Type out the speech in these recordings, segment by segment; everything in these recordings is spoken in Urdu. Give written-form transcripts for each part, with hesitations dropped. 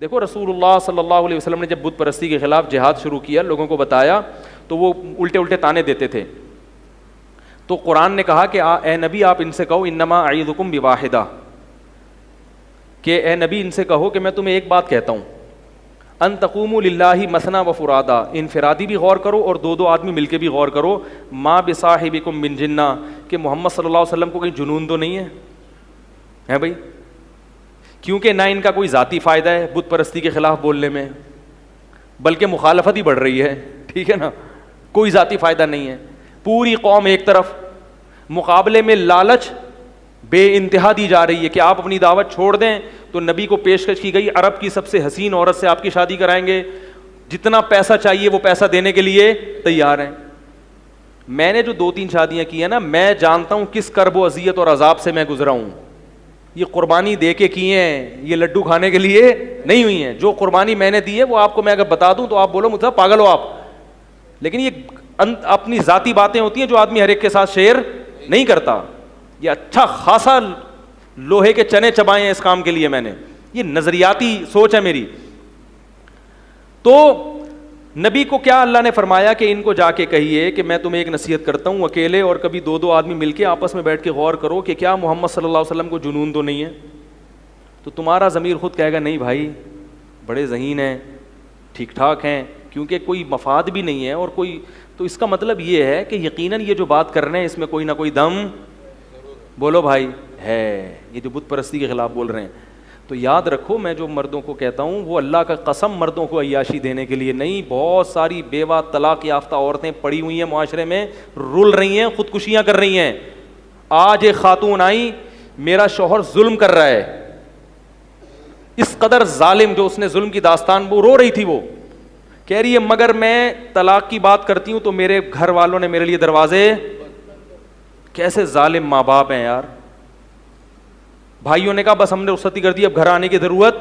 دیکھو رسول اللہ صلی اللہ علیہ وسلم نے جب بت پرستی کے خلاف جہاد شروع کیا, لوگوں کو بتایا, تو وہ الٹے الٹے تانے دیتے تھے. تو قرآن نے کہا کہ اے نبی آپ ان سے کہو انما اعیذکم بواحدہ, کہ اے نبی ان سے کہو کہ میں تمہیں ایک بات کہتا ہوں, ان تقوموا للہ مثنی و فرادا, انفرادی بھی غور کرو اور دو دو آدمی مل کے بھی غور کرو, ما بصاحبکم من جنہ, کہ محمد صلی اللہ علیہ وسلم کو کہیں جنون تو نہیں ہے بھائی, کیونکہ نہ ان کا کوئی ذاتی فائدہ ہے بت پرستی کے خلاف بولنے میں, بلکہ مخالفت ہی بڑھ رہی ہے, ٹھیک ہے نا, کوئی ذاتی فائدہ نہیں ہے. پوری قوم ایک طرف, مقابلے میں لالچ بے انتہا دی جا رہی ہے کہ آپ اپنی دعوت چھوڑ دیں, تو نبی کو پیشکش کی گئی عرب کی سب سے حسین عورت سے آپ کی شادی کرائیں گے, جتنا پیسہ چاہیے وہ پیسہ دینے کے لیے تیار ہیں. میں نے جو 2-3 شادیاں کی ہیں نا, میں جانتا ہوں کس کرب و اذیت اور عذاب سے میں گزرا ہوں. یہ قربانی دے کے کی ہیں, یہ لڈو کھانے کے لیے نہیں ہوئی ہیں. جو قربانی میں نے دی ہے وہ آپ کو میں اگر بتا دوں تو آپ بولو مجھ سے پاگل ہو آپ, لیکن یہ اپنی ذاتی باتیں ہوتی ہیں جو آدمی ہر ایک کے ساتھ شیئر نہیں کرتا. یہ اچھا خاصا لوہے کے چنے چبائے ہیں اس کام کے لیے میں نے, یہ نظریاتی سوچ ہے میری. تو نبی کو کیا اللہ نے فرمایا کہ ان کو جا کے کہیے کہ میں تمہیں ایک نصیحت کرتا ہوں, اکیلے اور کبھی دو دو آدمی مل کے آپس میں بیٹھ کے غور کرو کہ کیا محمد صلی اللہ علیہ وسلم کو جنون تو نہیں ہے. تو تمہارا ضمیر خود کہے گا نہیں بھائی بڑے ذہین ہیں, ٹھیک ٹھاک ہیں, کیونکہ کوئی مفاد بھی نہیں ہے اور کوئی, تو اس کا مطلب یہ ہے کہ یقیناً یہ جو بات کر رہے ہیں اس میں کوئی نہ کوئی دم, بولو بھائی, ہے. یہ جو بت پرستی کے خلاف بول رہے ہیں, تو یاد رکھو میں جو مردوں کو کہتا ہوں وہ اللہ کا قسم مردوں کو عیاشی دینے کے لیے نہیں. بہت ساری بیوہ طلاق یافتہ عورتیں پڑی ہوئی ہیں معاشرے میں, رول رہی ہیں, خودکشیاں کر رہی ہیں. آج ایک خاتون آئی, میرا شوہر ظلم کر رہا ہے, اس قدر ظالم, جو اس نے ظلم کی داستان, وہ رو رہی تھی, وہ کہہ رہی ہے مگر میں طلاق کی بات کرتی ہوں تو میرے گھر والوں نے میرے لیے دروازے, کیسے ظالم ماں باپ ہیں یار. بھائیوں نے کہا بس ہم نے رخصتی کر دی, اب گھر آنے کی ضرورت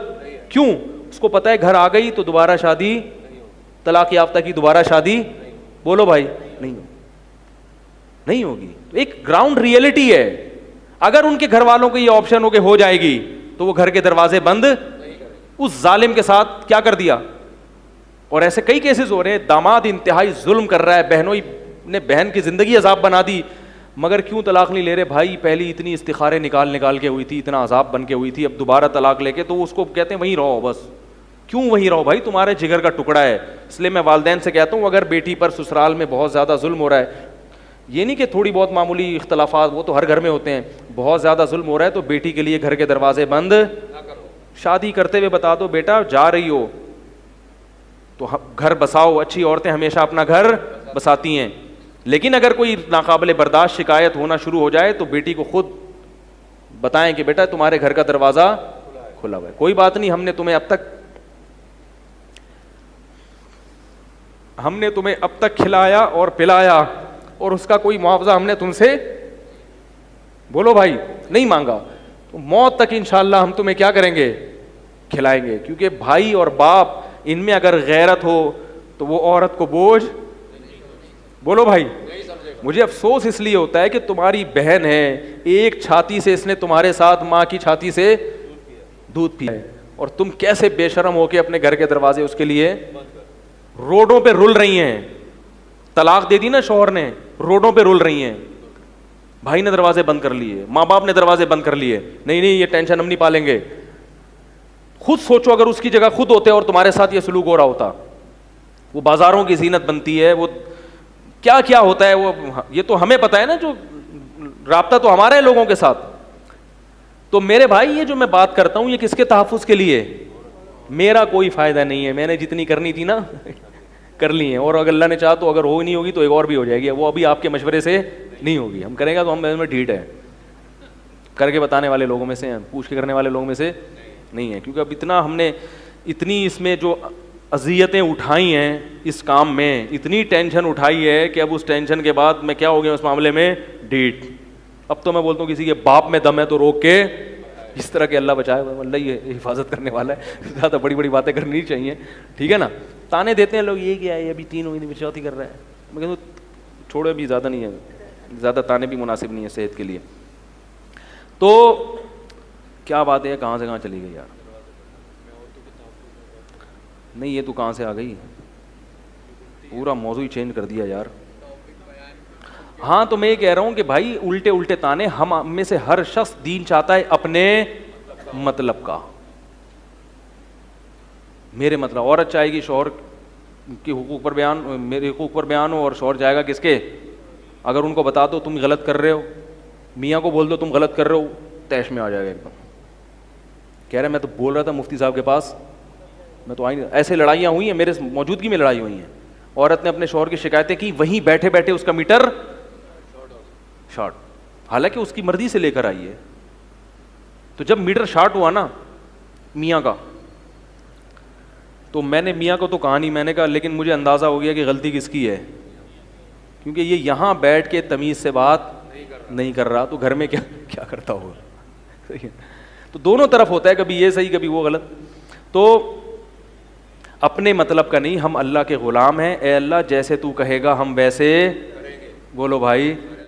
کیوں, اس کو پتہ ہے گھر آ گئی تو دوبارہ شادی, طلاق یافتہ کی دوبارہ شادی, بولو بھائی, نہیں ہوگی. ایک گراؤنڈ ریئلٹی ہے. اگر ان کے گھر والوں کو یہ آپشن ہو کہ ہو جائے گی تو وہ گھر کے دروازے بند اس ظالم کے ساتھ کیا کر دیا. اور ایسے کئی کیسز ہو رہے ہیں, داماد انتہائی ظلم کر رہا ہے, بہنوں نے بہن کی زندگی عذاب بنا دی, مگر کیوں طلاق نہیں لے رہے بھائی, پہلی اتنی استخارے نکال کے ہوئی تھی, اتنا عذاب بن کے ہوئی تھی, اب دوبارہ طلاق لے کے, تو اس کو کہتے ہیں وہیں رہو بس. کیوں وہیں رہو بھائی, تمہارے جگر کا ٹکڑا ہے. اس لیے میں والدین سے کہتا ہوں اگر بیٹی پر سسرال میں بہت زیادہ ظلم ہو رہا ہے, یہ نہیں کہ تھوڑی بہت معمولی اختلافات, وہ تو ہر گھر میں ہوتے ہیں, بہت زیادہ ظلم ہو رہا ہے تو بیٹی کے لیے گھر کے دروازے بند نہ کرو. شادی کرتے ہوئے بتا دو بیٹا جا رہی ہو تو گھر بساؤ, اچھی عورتیں ہمیشہ اپنا گھر بساتی ہیں, لیکن اگر کوئی ناقابل برداشت شکایت ہونا شروع ہو جائے تو بیٹی کو خود بتائیں کہ بیٹا تمہارے گھر کا دروازہ کھلا ہوا ہے, کوئی بات نہیں, ہم نے تمہیں اب تک کھلایا اور پلایا اور اس کا کوئی معاوضہ ہم نے تم سے, بولو بھائی, نہیں مانگا, تو موت تک انشاءاللہ ہم تمہیں کیا کریں گے, کھلائیں گے. کیونکہ بھائی اور باپ ان میں اگر غیرت ہو تو وہ عورت کو بوجھ, بولو بھائی. مجھے افسوس اس لیے ہوتا ہے کہ تمہاری بہن ہے, ایک چھاتی سے اس نے تمہارے ساتھ ماں کی چھاتی سے دودھ پیا ہے, اور تم کیسے بے شرم ہو کے اپنے گھر کے دروازے اس کے لیے روڈوں پہ رول رہی ہیں. طلاق دے دی نا شوہر نے, روڈوں پہ رول رہی ہیں, بھائی نے دروازے بند کر لیے, ماں باپ نے دروازے بند کر لیے, نہیں یہ ٹینشن ہم نہیں پالیں گے. خود سوچو اگر اس کی جگہ خود ہوتے اور تمہارے ساتھ یہ سلوک ہو رہا ہوتا, وہ بازاروں کی زینت بنتی ہے, وہ کیا کیا ہوتا ہے, وہ یہ تو ہمیں پتہ ہے نا, جو رابطہ تو ہمارا ہے لوگوں کے ساتھ. تو میرے بھائی یہ جو میں بات کرتا ہوں یہ کس کے تحفظ کے لیے, میرا کوئی فائدہ نہیں ہے, میں نے جتنی کرنی تھی نا کر لی ہیں, اور اگر اللہ نے چاہا تو اگر ہو نہیں ہوگی تو ایک اور بھی ہو جائے گی, وہ ابھی آپ کے مشورے سے نہیں ہوگی, ہم کریں گا تو ہم میں ڈھیٹ ہے, کر کے بتانے والے لوگوں میں سے ہیں, پوچھ کے کرنے والے لوگوں میں سے نہیں ہے. کیونکہ اب اتنا ہم نے اتنی اس میں جو اذیتیں اٹھائی ہیں اس کام میں, اتنی ٹینشن اٹھائی ہے کہ اب اس ٹینشن کے بعد میں کیا ہو گیا اس معاملے میں, ڈھیٹ. اب تو میں بولتا ہوں کسی کے باپ میں دم ہے تو روک کے, اس طرح کے اللہ بچائے, اللہ یہ حفاظت کرنے والا ہے, زیادہ بڑی بڑی باتیں کرنی چاہیے, ٹھیک ہے نا. تانے دیتے ہیں لوگ, یہ کیا ہے ابھی 3 مہینے میں چوتھی کر رہا ہے, میں کہتا ہوں چھوڑو ابھی زیادہ نہیں ہے, زیادہ تانے بھی مناسب نہیں ہے صحت کے لیے. تو کیا بات ہے, کہاں سے کہاں چلی گئی یار, نہیں یہ تو کہاں سے آ گئی, پورا موضوع ہی چینج کر دیا یار. ہاں تو میں یہ کہہ رہا ہوں کہ بھائی الٹے الٹے تانے, ہم میں سے ہر شخص دین چاہتا ہے اپنے مطلب کا. میرے مطلب, عورت چاہے گی شوہر کے حقوق پر بیان, میرے حقوق پر بیان ہو, اور شوہر جائے گا کس کے؟ اگر ان کو بتا دو تم غلط کر رہے ہو, میاں کو بول دو تم غلط کر رہے ہو, تیش میں آ جائے گا ایک دم. کہہ رہے میں تو بول رہا تھا مفتی صاحب کے پاس, میں تو آئی, ایسے لڑائیاں ہوئی ہیں, میرے موجودگی میں لڑائی ہوئی ہیں. عورت نے اپنے شوہر کی شکایتیں کی, وہیں بیٹھے بیٹھے اس کا میٹر شارٹ, حالانکہ اس کی مرضی سے لے کر آئی ہے. تو جب میٹر شارٹ ہوا نا میاں کا, تو میں نے میاں کو تو کہا نہیں, میں نے کہا لیکن مجھے اندازہ ہو گیا کہ غلطی کس کی ہے, کیونکہ یہ یہاں بیٹھ کے تمیز سے بات نہیں کر رہا, تو گھر میں کیا کرتا ہوگا. تو دونوں طرف ہوتا ہے, کبھی یہ صحیح کبھی وہ غلط. تو اپنے مطلب کا نہیں, ہم اللہ کے غلام ہیں. اے اللہ جیسے تو کہے گا ہم ویسے, بولو بھائی